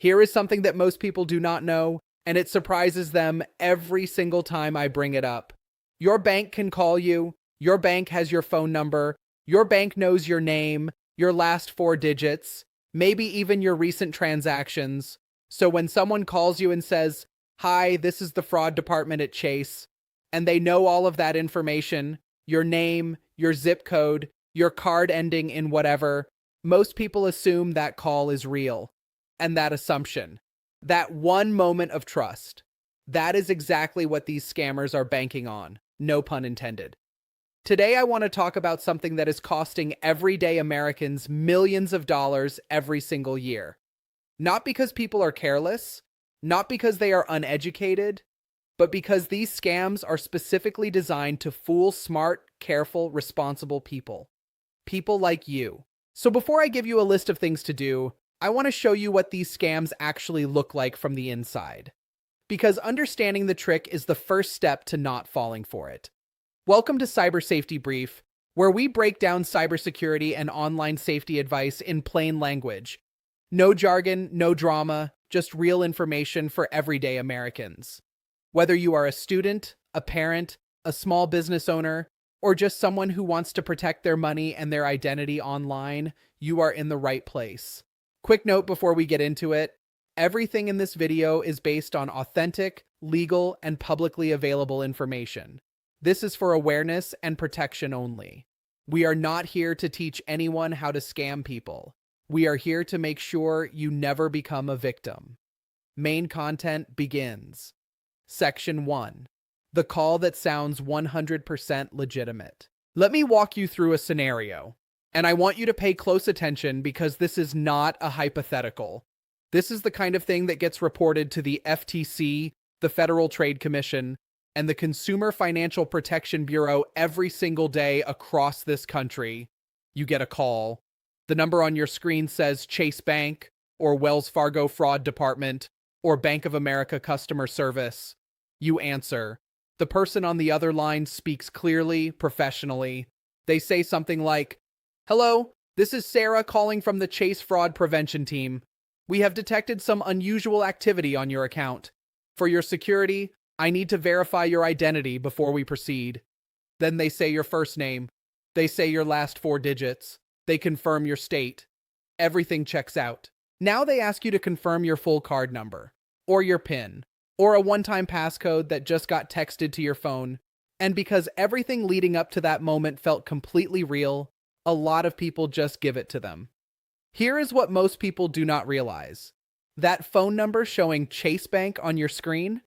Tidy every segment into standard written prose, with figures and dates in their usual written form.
Here is something that most people do not know, and it surprises them every single time I bring it up. Your bank can call you. Your bank has your phone number. Your bank knows your name, your last four digits, maybe even your recent transactions. So when someone calls you and says, "Hi, this is the fraud department at Chase," and they know all of that information, your name, your zip code, your card ending in whatever, most people assume that call is real. And that assumption, that one moment of trust, that is exactly what these scammers are banking on. No pun intended. Today, I want to talk about something that is costing everyday Americans millions of dollars every single year. Not because people are careless, not because they are uneducated, but because these scams are specifically designed to fool smart, careful, responsible people. People like you. So before I give you a list of things to do, I want to show you what these scams actually look like from the inside. Because understanding the trick is the first step to not falling for it. Welcome to Cybersafety Brief, where we break down cybersecurity and online safety advice in plain language. No jargon, no drama, just real information for everyday Americans. Whether you are a student, a parent, a small business owner, or just someone who wants to protect their money and their identity online, you are in the right place. Quick note before we get into it, everything in this video is based on authentic, legal, and publicly available information. This is for awareness and protection only. We are not here to teach anyone how to scam people. We are here to make sure you never become a victim. Main content begins. Section 1. The call that sounds 100% legitimate. Let me walk you through a scenario, and I want you to pay close attention because this is not a hypothetical. This is the kind of thing that gets reported to the FTC, the Federal Trade Commission, and the Consumer Financial Protection Bureau every single day across this country. You get a call. The number on your screen says Chase Bank, or Wells Fargo Fraud Department, or Bank of America Customer Service. You answer. The person on the other line speaks clearly, professionally. They say something like, "Hello, this is Sarah calling from the Chase Fraud Prevention Team. We have detected some unusual activity on your account. For your security, I need to verify your identity before we proceed." Then they say your first name. They say your last four digits. They confirm your state. Everything checks out. Now they ask you to confirm your full card number, or your PIN, or a one-time passcode that just got texted to your phone. And because everything leading up to that moment felt completely real, a lot of people just give it to them. Here is what most people do not realize. That phone number showing Chase Bank on your screen,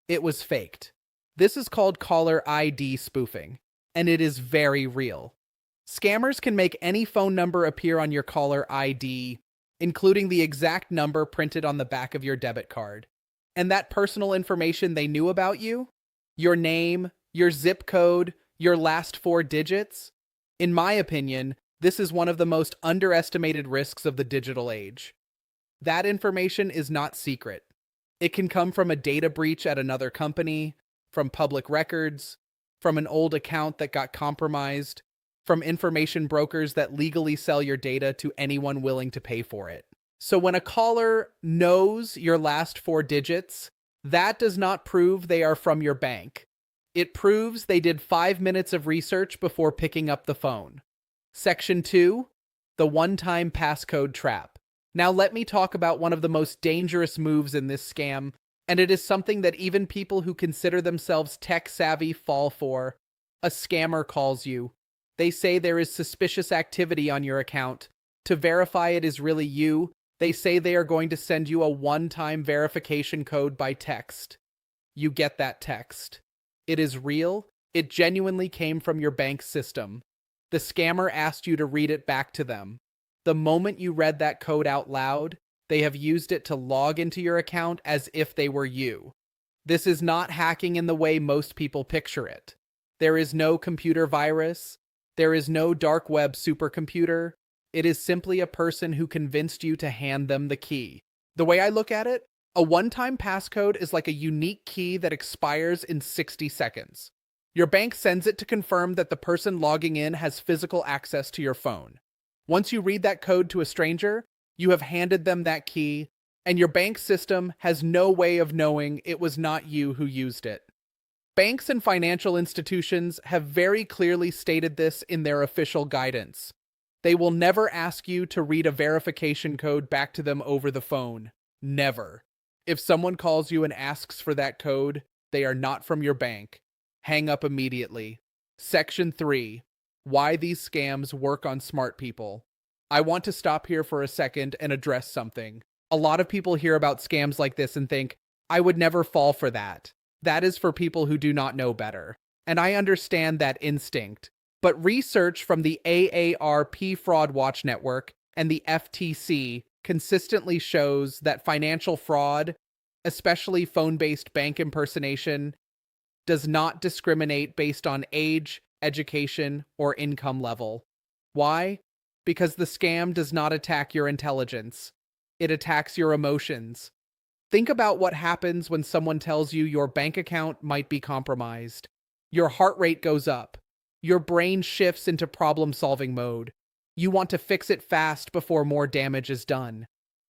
it was faked. This is called caller ID spoofing, and it is very real. Scammers can make any phone number appear on your caller ID, including the exact number printed on the back of your debit card. And that personal information they knew about you, your name, your zip code, your last four digits, in my opinion, this is one of the most underestimated risks of the digital age. That information is not secret. It can come from a data breach at another company, from public records, from an old account that got compromised, from information brokers that legally sell your data to anyone willing to pay for it. So when a caller knows your last four digits, that does not prove they are from your bank. It proves they did 5 minutes of research before picking up the phone. Section 2, the one-time passcode trap. Now let me talk about one of the most dangerous moves in this scam, and it is something that even people who consider themselves tech-savvy fall for. A scammer calls you. They say there is suspicious activity on your account. To verify it is really you, they say they are going to send you a one-time verification code by text. You get that text. It is real. It genuinely came from your bank system. The scammer asked you to read it back to them. The moment you read that code out loud, they have used it to log into your account as if they were you. This is not hacking in the way most people picture it. There is no computer virus. There is no dark web supercomputer. It is simply a person who convinced you to hand them the key. The way I look at it, a one-time passcode is like a unique key that expires in 60 seconds. Your bank sends it to confirm that the person logging in has physical access to your phone. Once you read that code to a stranger, you have handed them that key. and your bank system has no way of knowing it was not you who used it. Banks and financial institutions have very clearly stated this in their official guidance. They will never ask you to read a verification code back to them over the phone. Never. If someone calls you and asks for that code, they are not from your bank. Hang up immediately. Section 3. Why these scams work on smart people. I want to stop here for a second and address something. A lot of people hear about scams like this and think, I would never fall for that. That is for people who do not know better. And I understand that instinct. But research from the AARP Fraud Watch Network and the FTC consistently shows that financial fraud, especially phone-based bank impersonation, does not discriminate based on age, education, or income level. Why? Because the scam does not attack your intelligence. It attacks your emotions. Think about what happens when someone tells you your bank account might be compromised. Your heart rate goes up. Your brain shifts into problem-solving mode. You want to fix it fast before more damage is done.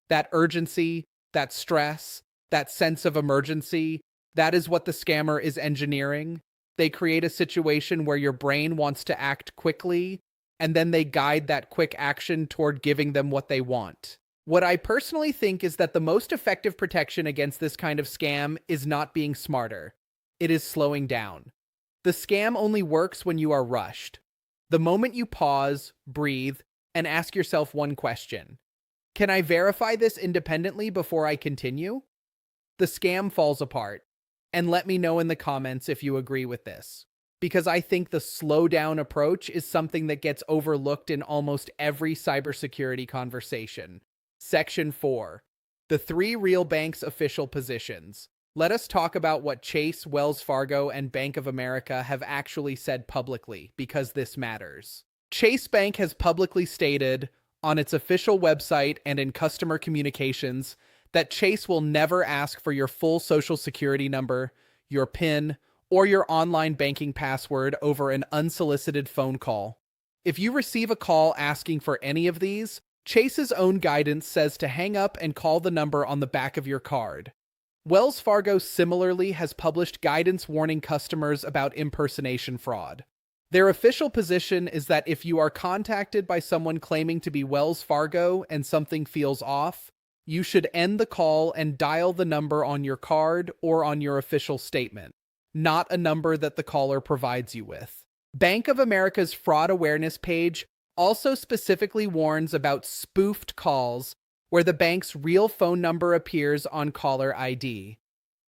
That urgency, that stress, that sense of emergency, that is what the scammer is engineering. They create a situation where your brain wants to act quickly, and then they guide that quick action toward giving them what they want. What I personally think is that the most effective protection against this kind of scam is not being smarter. It is slowing down. The scam only works when you are rushed. The moment you pause, breathe, and ask yourself one question. Can I verify this independently before I continue? The scam falls apart. And let me know in the comments if you agree with this. Because I think the slow down approach is something that gets overlooked in almost every cybersecurity conversation. Section 4. The 3 real banks' official positions. Let us talk about what Chase, Wells Fargo, and Bank of America have actually said publicly, because this matters. Chase Bank has publicly stated, on its official website and in customer communications, that Chase will never ask for your full social security number, your PIN, or your online banking password over an unsolicited phone call. If you receive a call asking for any of these, Chase's own guidance says to hang up and call the number on the back of your card. Wells Fargo similarly has published guidance warning customers about impersonation fraud. Their official position is that if you are contacted by someone claiming to be Wells Fargo and something feels off, you should end the call and dial the number on your card or on your official statement, not a number that the caller provides you with. Bank of America's fraud awareness page also specifically warns about spoofed calls where the bank's real phone number appears on caller ID.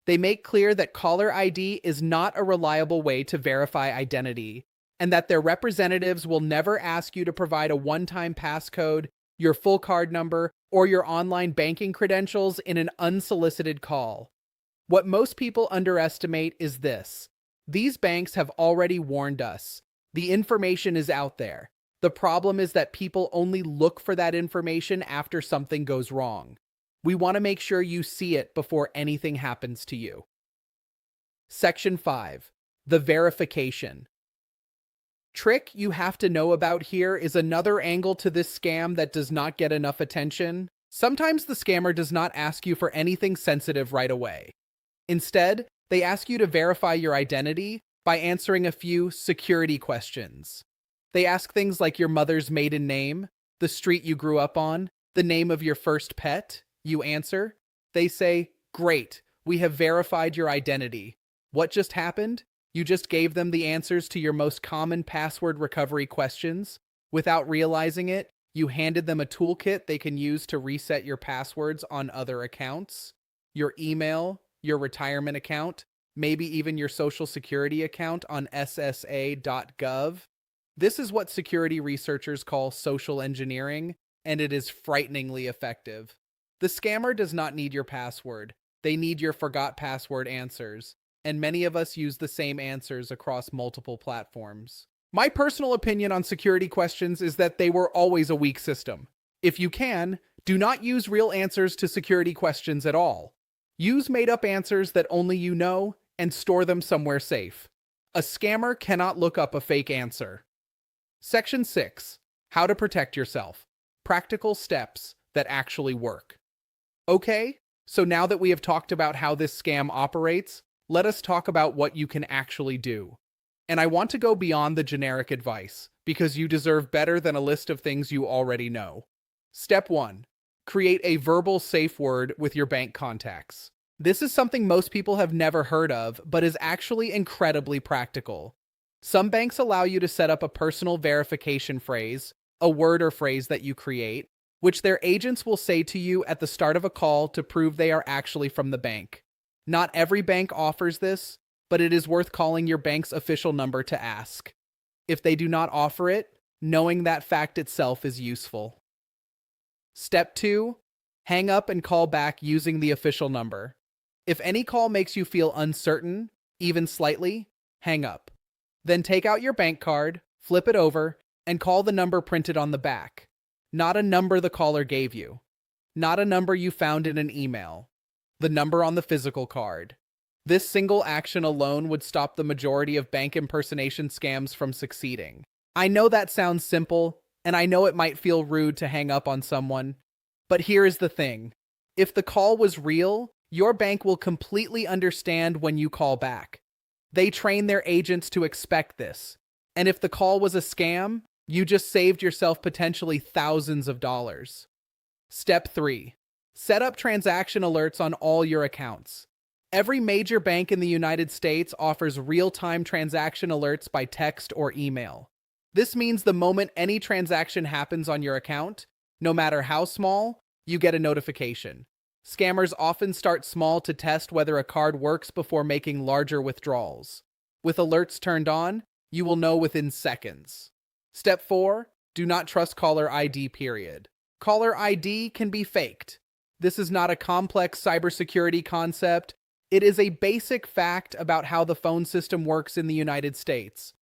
They make clear that caller ID is not a reliable way to verify identity, and that their representatives will never ask you to provide a one-time passcode, your full card number, or your online banking credentials in an unsolicited call. What most people underestimate is this. These banks have already warned us. The information is out there. The problem is that people only look for that information after something goes wrong. We want to make sure you see it before anything happens to you. Section 5. The verification. Trick you have to know about here is another angle to this scam that does not get enough attention. Sometimes the scammer does not ask you for anything sensitive right away. Instead, they ask you to verify your identity by answering a few security questions. They ask things like your mother's maiden name, the street you grew up on, the name of your first pet. You answer. They say, "Great, we have verified your identity." What just happened? You just gave them the answers to your most common password recovery questions. Without realizing it, you handed them a toolkit they can use to reset your passwords on other accounts, your email, your retirement account, maybe even your social security account on ssa.gov. This is what security researchers call social engineering, and it is frighteningly effective. The scammer does not need your password. They need your forgot password answers, and many of us use the same answers across multiple platforms. My personal opinion on security questions is that they were always a weak system. If you can, do not use real answers to security questions at all. Use made-up answers that only you know, and store them somewhere safe. A scammer cannot look up a fake answer. Section 6. How to protect yourself. Practical steps that actually work. Okay, so now that we have talked about how this scam operates, let us talk about what you can actually do. And I want to go beyond the generic advice, because you deserve better than a list of things you already know. Step 1. Create a verbal safe word with your bank contacts. This is something most people have never heard of, but is actually incredibly practical. Some banks allow you to set up a personal verification phrase, a word or phrase that you create, which their agents will say to you at the start of a call to prove they are actually from the bank. Not every bank offers this, but it is worth calling your bank's official number to ask. If they do not offer it, knowing that fact itself is useful. Step 2. Hang up and call back using the official number. If any call makes you feel uncertain, even slightly, hang up. Then take out your bank card, flip it over, and call the number printed on the back. Not a number the caller gave you. Not a number you found in an email. The number on the physical card. This single action alone would stop the majority of bank impersonation scams from succeeding. I know that sounds simple, and I know it might feel rude to hang up on someone, but here is the thing. If the call was real, your bank will completely understand when you call back. They train their agents to expect this, and if the call was a scam, you just saved yourself potentially thousands of dollars. Step 3. Set up transaction alerts on all your accounts. Every major bank in the United States offers real-time transaction alerts by text or email. This means the moment any transaction happens on your account, no matter how small, you get a notification. Scammers often start small to test whether a card works before making larger withdrawals. With alerts turned on, you will know within seconds. Step 4. Do not trust caller ID, period. Caller ID can be faked. This is not a complex cybersecurity concept. It is a basic fact about how the phone system works in the United States.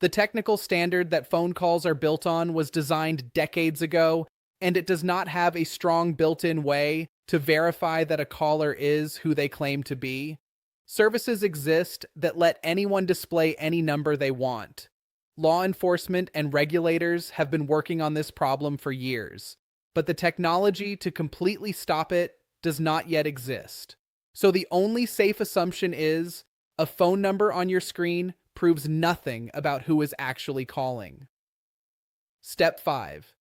The technical standard that phone calls are built on was designed decades ago, and it does not have a strong built-in way to verify that a caller is who they claim to be. Services exist that let anyone display any number they want. Law enforcement and regulators have been working on this problem for years, but the technology to completely stop it does not yet exist. So the only safe assumption is a phone number on your screen proves nothing about who is actually calling. Step 5.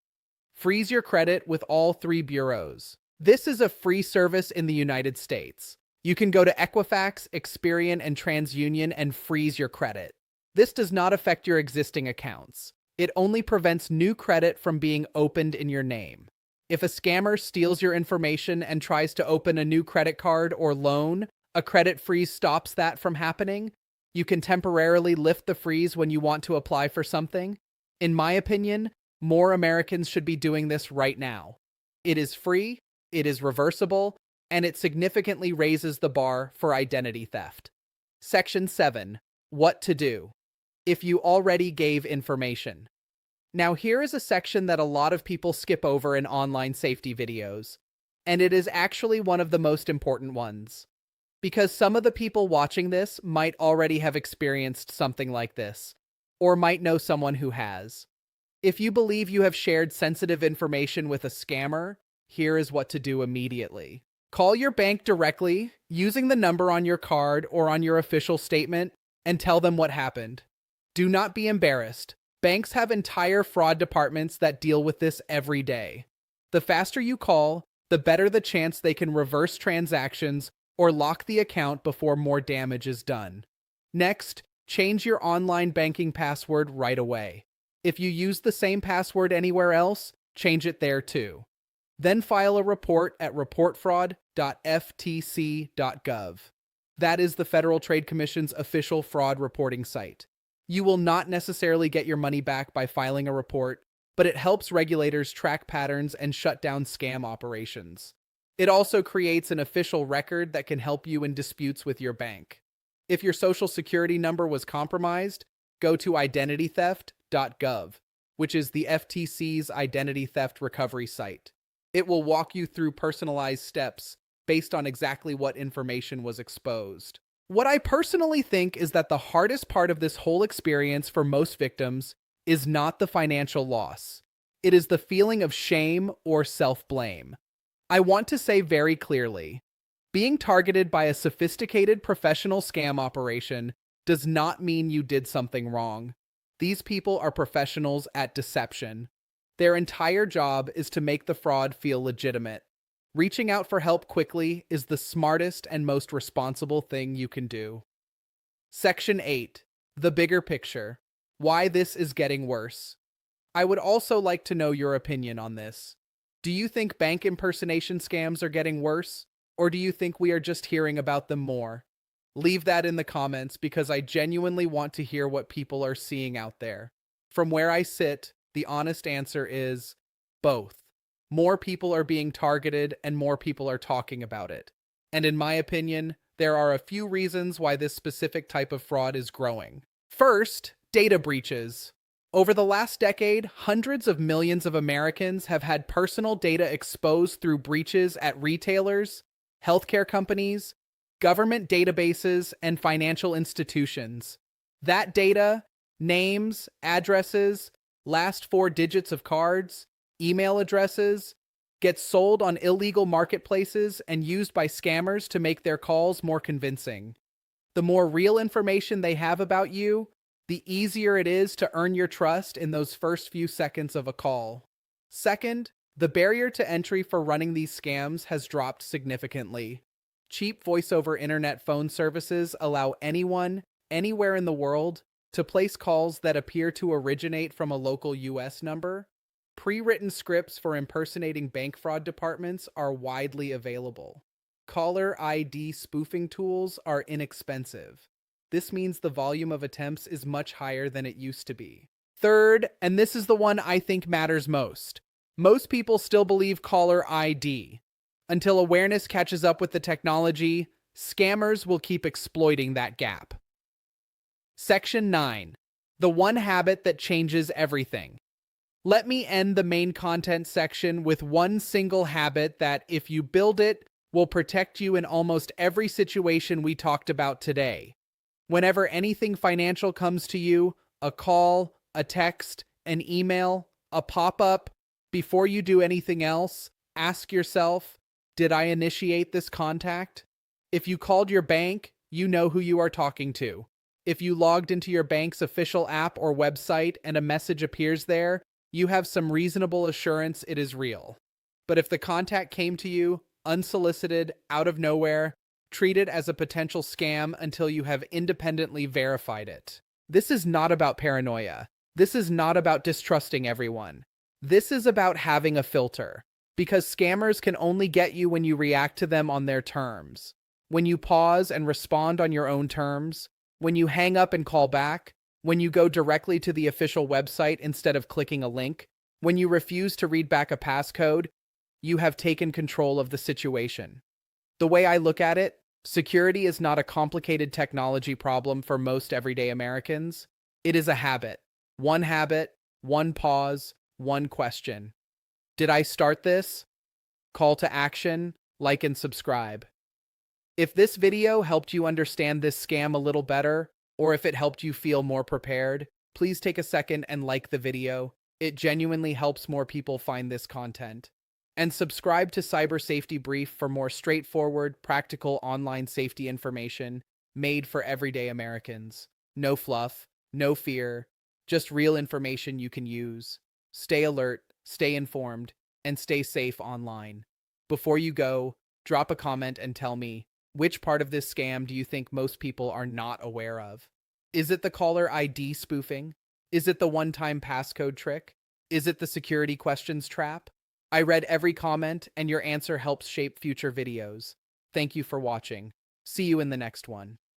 Freeze your credit with all 3 bureaus. This is a free service in the United States. You can go to Equifax, Experian, and TransUnion and freeze your credit. This does not affect your existing accounts. It only prevents new credit from being opened in your name. If a scammer steals your information and tries to open a new credit card or loan, a credit freeze stops that from happening. You can temporarily lift the freeze when you want to apply for something. In my opinion, more Americans should be doing this right now. It is free, it is reversible, and it significantly raises the bar for identity theft. Section 7. What to do if you already gave information. Now here is a section that a lot of people skip over in online safety videos, and it is actually one of the most important ones. Because some of the people watching this might already have experienced something like this, or might know someone who has. If you believe you have shared sensitive information with a scammer, here is what to do immediately. Call your bank directly, using the number on your card or on your official statement, and tell them what happened. Do not be embarrassed. Banks have entire fraud departments that deal with this every day. The faster you call, the better the chance they can reverse transactions or lock the account before more damage is done. Next, change your online banking password right away. If you use the same password anywhere else, change it there too. Then file a report at reportfraud.ftc.gov. That is the Federal Trade Commission's official fraud reporting site. You will not necessarily get your money back by filing a report, but it helps regulators track patterns and shut down scam operations. It also creates an official record that can help you in disputes with your bank. If your social security number was compromised, go to identitytheft.gov, which is the FTC's identity theft recovery site. It will walk you through personalized steps based on exactly what information was exposed. What I personally think is that the hardest part of this whole experience for most victims is not the financial loss. It is the feeling of shame or self-blame. I want to say very clearly, being targeted by a sophisticated professional scam operation does not mean you did something wrong. These people are professionals at deception. Their entire job is to make the fraud feel legitimate. Reaching out for help quickly is the smartest and most responsible thing you can do. Section 8. The bigger picture. Why this is getting worse. I would also like to know your opinion on this. Do you think bank impersonation scams are getting worse, or do you think we are just hearing about them more? Leave that in the comments because I genuinely want to hear what people are seeing out there. From where I sit, the honest answer is both. More people are being targeted and more people are talking about it. And in my opinion, there are a few reasons why this specific type of fraud is growing. First, data breaches. Over the last decade, hundreds of millions of Americans have had personal data exposed through breaches at retailers, healthcare companies, government databases, and financial institutions. That data, names, addresses, last four digits of cards, email addresses, gets sold on illegal marketplaces and used by scammers to make their calls more convincing. The more real information they have about you, the easier it is to earn your trust in those first few seconds of a call. Second, the barrier to entry for running these scams has dropped significantly. Cheap voice-over internet phone services allow anyone, anywhere in the world, to place calls that appear to originate from a local US number. Pre-written scripts for impersonating bank fraud departments are widely available. Caller ID spoofing tools are inexpensive. This means the volume of attempts is much higher than it used to be. Third, and this is the one I think matters most people still believe caller ID. Until awareness catches up with the technology, scammers will keep exploiting that gap. Section 9. The one habit that changes everything. Let me end the main content section with one single habit that, if you build it, will protect you in almost every situation we talked about today. Whenever anything financial comes to you, a call, a text, an email, a pop-up, before you do anything else, ask yourself, did I initiate this contact? If you called your bank, you know who you are talking to. If you logged into your bank's official app or website and a message appears there, you have some reasonable assurance it is real. But if the contact came to you, unsolicited, out of nowhere, treat it as a potential scam until you have independently verified it. This is not about paranoia. This is not about distrusting everyone. This is about having a filter. Because scammers can only get you when you react to them on their terms. When you pause and respond on your own terms. When you hang up and call back. When you go directly to the official website instead of clicking a link. When you refuse to read back a passcode. You have taken control of the situation. The way I look at it, security is not a complicated technology problem for most everyday Americans. It is a habit. One habit, one pause, one question. Did I start this? Call to action, like and subscribe. If this video helped you understand this scam a little better, or if it helped you feel more prepared, please take a second and like the video. It genuinely helps more people find this content. And subscribe to Cyber Safety Brief for more straightforward, practical online safety information made for everyday Americans. No fluff, no fear, just real information you can use. Stay alert, stay informed, and stay safe online. Before you go, drop a comment and tell me, which part of this scam do you think most people are not aware of? Is it the caller ID spoofing? Is it the one-time passcode trick? Is it the security questions trap? I read every comment, and your answer helps shape future videos. Thank you for watching. See you in the next one.